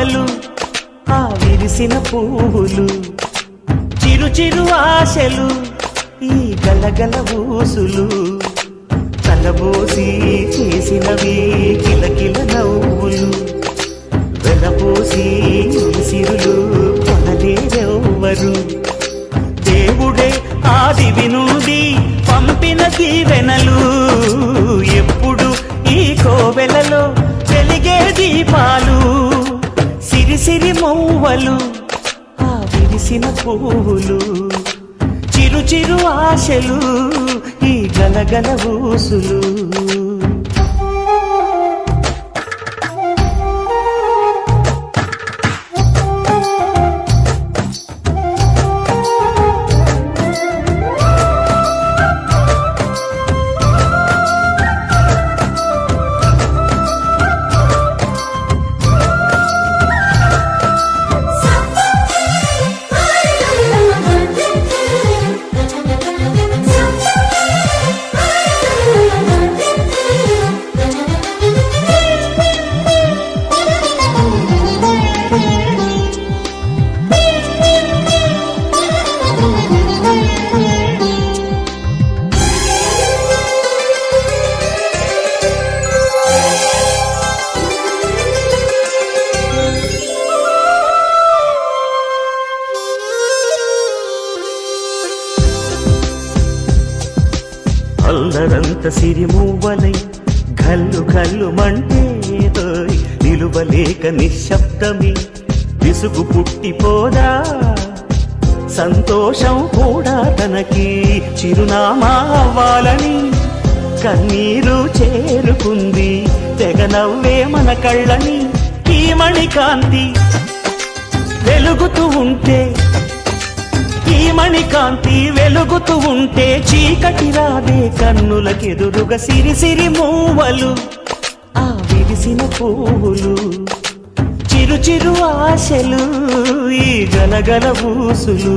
మూవలు ఆ విరిసిన పువ్వులు చిరు చిరు ఆశలు ఈ గలగల ఊసులు కలబోసి చేసినవి కిలకిల నవ్వులు వెలబోసి సిరులు కొనలేరెవ్వరు దేవుడే ఆదివి నుండి పంపిన దీవెనలు ఎప్పుడు ఈ కోవెలలో వెలిగే దీపాలు సిరిసిరి మౌవలు ఆ విరిసిన పువ్వులు చిరు చిరు ఆశలు ఈ గలగల ఊసులు అల్లరంత సిరిమూవలై గల్లు గల్లు మంటే నిలువలేక నిశ్శబ్దమి విసుగు పుట్టిపోదా సంతోషం కూడా తనకి చిరునామా అవ్వాలని కన్నీరు చేరుకుంది తెగ నవ్వే మన కళ్ళని ఈ మణికాంతి వెలుగుతూ ఉంటే ఈ మణికాంతి వెలుగుతూ ఉంటే చీకటి రాదే కన్నులకెదురుగా సిరిసిరి మూవలు ఆ విరిసిన పువ్వులు చిరు చిరు ఆశలు ఈ గలగల ఊసులు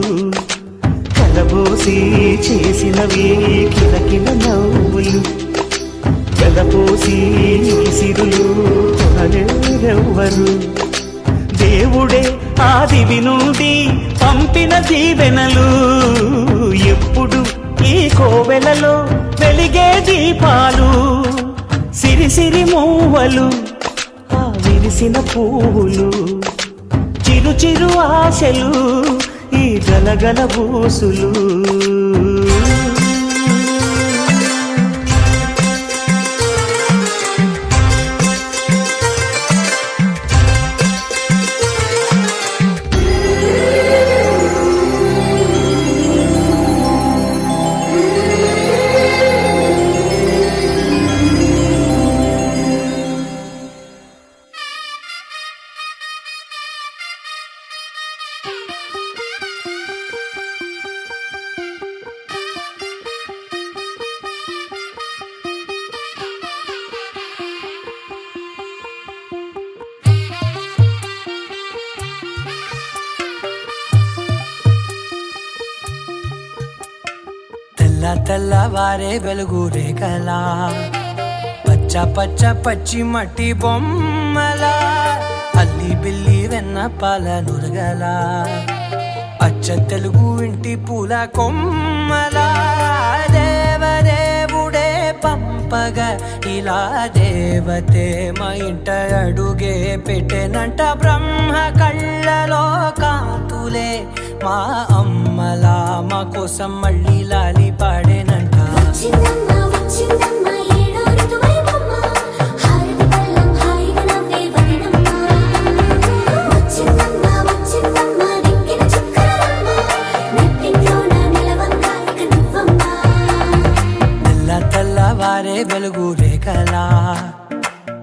కలబోసి చేసినవి కిలకిల నవ్వులు వెలపోసి సిరులు కొనలేరెవ్వరు దేవుడే ఆదివి నుండి పంపిన దీవెనలు ఎప్పుడు ఈ కోవెలలో వెలిగే దీపాలు సిరిసిరి మూవలు ఆ విరిసిన పువ్వులు చిరు చిరు ఆశలు ఈ గలగల ఊసులు తెల్లవారే వెలుగు రేఖలా పచ్చ పచ్చ పచ్చి మట్టి బొమ్మలా అల్లి బిల్లి వెన్న పాల నురగలా అచ్చ తెలుగు ఇంటి పూల కొమ్మలా దేవదేవుడే పంపగా ఇలా దేవతే మా ఇంట అడుగే పెట్టెనంట బ్రహ్మ కళ్ళలో కాంతులే మా అమ్మలా మా కోసం మళ్ళీ లాలి పాడేనంట తెల్లవారే వెలుగు రేఖలా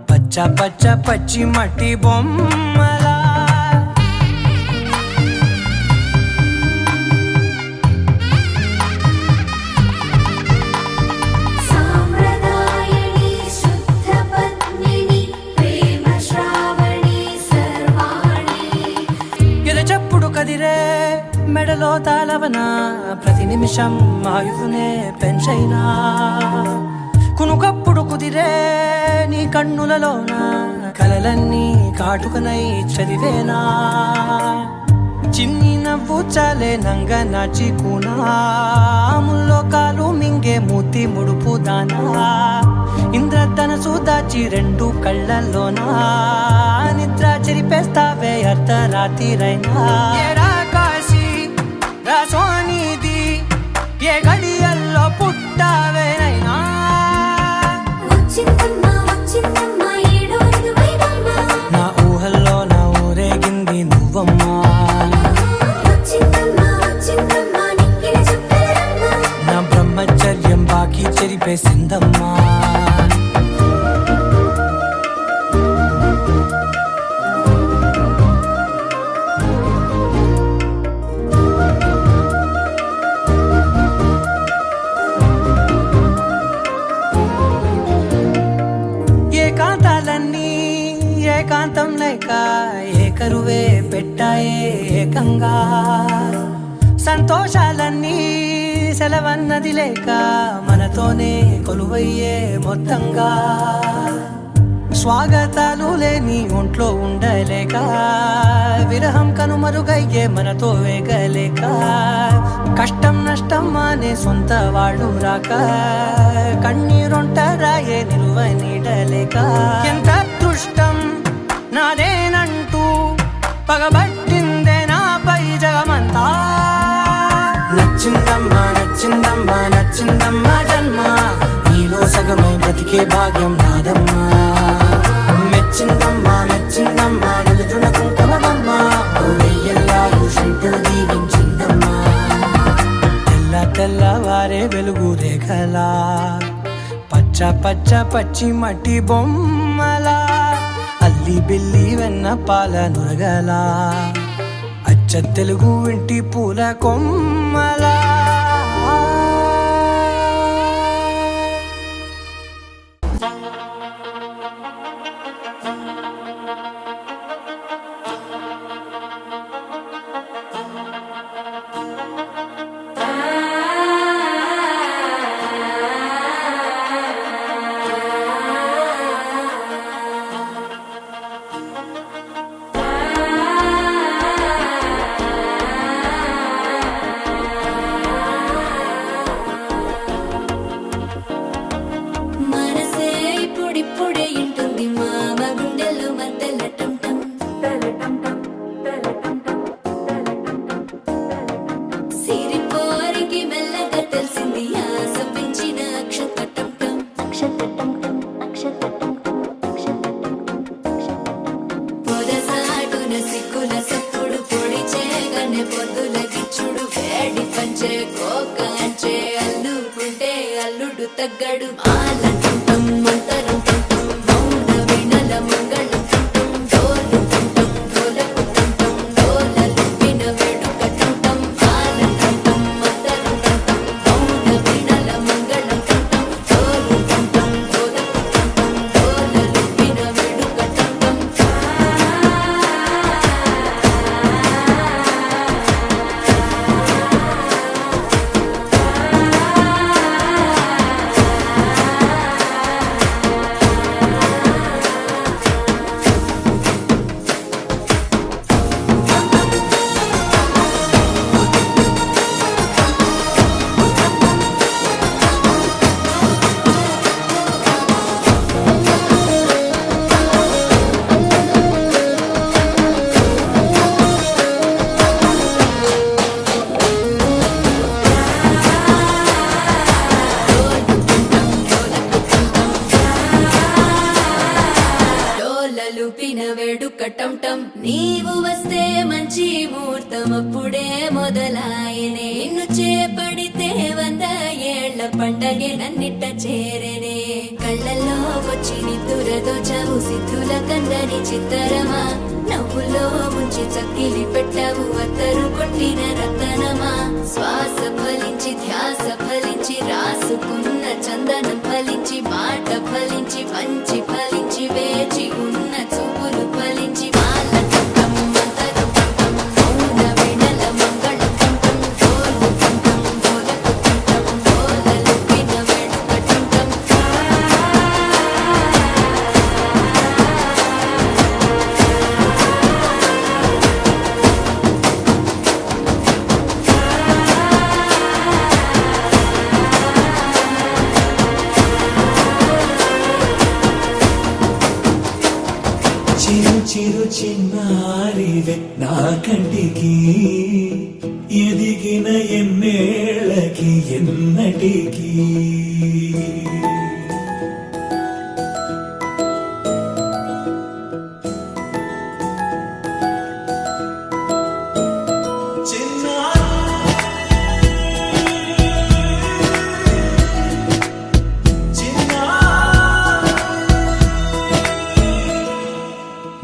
పచ్చ పచ్చ పచ్చి మట్టి బొమ్మలా కదిరే మెడలో తాళవన ప్రతి నిమిషం ఆయువునే పెంచైనా కునుకప్పుడు కుదిరే నీ కన్నులలోన కలలన్నీ కాటుకనై చదివేనా చిన్ని నవ్వు చాలే నంగ నాచి కూనాముల్లో కాలు మింగే మూతి ముడుపు దానా ఇంద్రధనసు దాచి రెండు కళ్ళల్లోనా నిద్ర చెరిపేస్తావే అర్ధరాత్రిరైనా ఏరా కాశీ రా సోనిది ఏ గడియల్లో పుట్టావేనైనా నా ఊహల్లో నా ఊరేగింది నువ్వమ్మా నా బ్రహ్మచర్యం బాకీ చెరిపేసిందమ్మా ఏకాంతాలన్నీ ఏకాంతం లేక ఏకరువే పెట్టాయే ఏకంగా సంతోషాలన్నీ సెలవన్నది లేక మనతోనే కొలువయ్యే మొత్తంగా స్వాగతాలు లేని ఒంట్లో ఉండలేక విరహం కనుమరుగయ్యే మనతో వేగలేక కష్టం నష్టం అనే సొంత వాళ్ళు రాక కన్నీరొంటరాయే నిలువ నీడలేక ఎంత అదృష్టం నాదేనంటూ పగబట్టిందే నాపై జగమంతా నచ్చిందమ్మా నచ్చిందమ్మా నచ్చిందమ్మా జన్మ నీలో సగమై బ్రతికే భాగ్యం నాదమ్మా మెచ్చిందమ్మా మెచ్చిందమ్మా నిలుతున్న కుంకుమమ్మా వెయ్యల్లాలు శంకరు దీవించిందమ్మా తెల్ల తెల్లవారే వెలుగు రేఖలా పచ్చ పచ్చ పచ్చి మట్టి బొమ్మలా అల్లి బిల్లి వెన్న పాల నురగలా అచ్చ తెలుగు ఇంటి పూల కొమ్మలా అల్లుడు తగ్గడు ఆలంటుంటం మంతరంటుంటం మౌన వినల మంగళంటుంటం డోలుతుంటం డోలకుతుంటం డోలలు విన వేడుకటుంటం ఆలంటుంటం మంతరంటుంటం మౌన వినల మంగళంటుంటం డోలుతుంటం డోలకుతుంటం డోలలు విన వేడుకటుంటం వేడుకటంటం నీవు వస్తే మంచి ముహూర్తం అప్పుడే మొదలాయనే నిన్ను చేపడితే 100 ఏళ్ల పండగే నన్నిట్ట చేరనే కళ్ళల్లో వచ్చి నిద్దురతో చవు సిద్ధుల కందని చిత్తరమా నవ్వులో ముంచి చక్కిలి పెట్టావు అత్తరు కొట్టిన రతనమా శ్వాస ఫలించి ధ్యాస ఫలించి రాసుకున్న చందనం ఫలించి మాట ఫలించి మంచి ఫలించి వేచి ఉన్న చూపులు ఫలించి మాలకంఠం మంతరకంఠం మౌన వినల మంగళకంఠం డోలుకంఠం డోలకుకంఠం డోలలు విన వేడుకకంఠం చిరు చిరు చిన్నారివే నా కంటికి ఎదిగిన ఎన్నేళ్ళకి ఎన్నటికి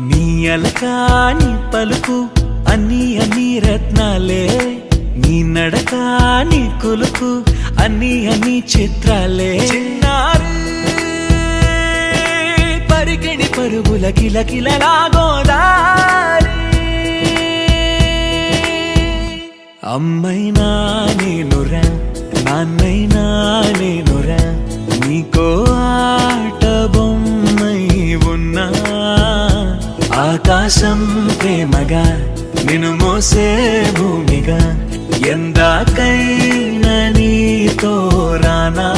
నీ అలకాని పలుకు అన్ని అన్ని రత్నాలే నీ నడక నీ కులుకు అన్ని అన్ని చిత్రాలే చిన్నారి పరికిణి పరుగుల కిలకిలలా గోదారి అమ్మైనా నేనురా నాన్నైనా నేనురా నీకో ఆట బొమ్మై ఉన్నా ఆకాశం ప్రేమగా నిన్ను మోసే భూమిగా ఎందాకైనా నీతో రానా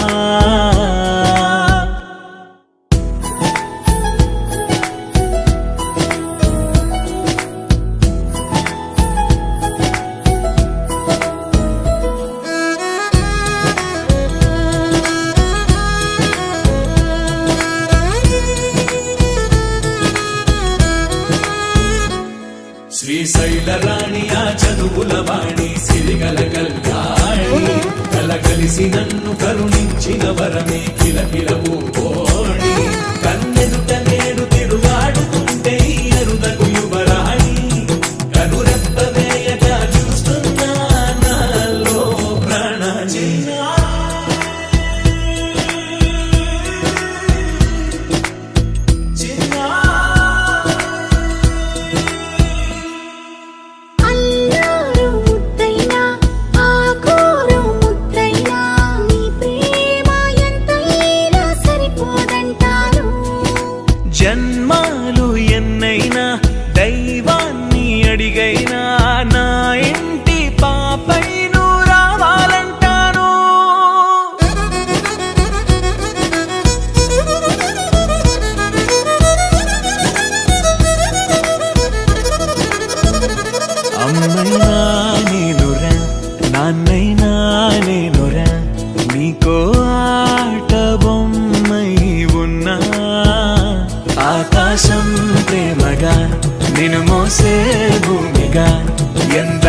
శ్రీశైల రాణి ఆ చదువుల వాణి సిరిగల కల్యాణి కలగలిసి నన్ను కరుణించిన వరమే కిలకిలవు కోణి కన్నెదుట నేను తిరుగాడుతుంటే అరుదకు యువరాణి కనురెప్ప వేయగా చూస్తున్నా నాలో ప్రాణ జన్మాలు ఎన్నైనా దైవాన్ని అడిగైనా నా ఇంటి పాపై నువ్వు రావాలంటాను అమ్మైనా నేనురా నాన్నైనా నేనురా నీకో ఆట బొమ్మై ఉన్నా ఆకాశం ప్రేమగా నిన్ను మోసే భూమిగా ఎంత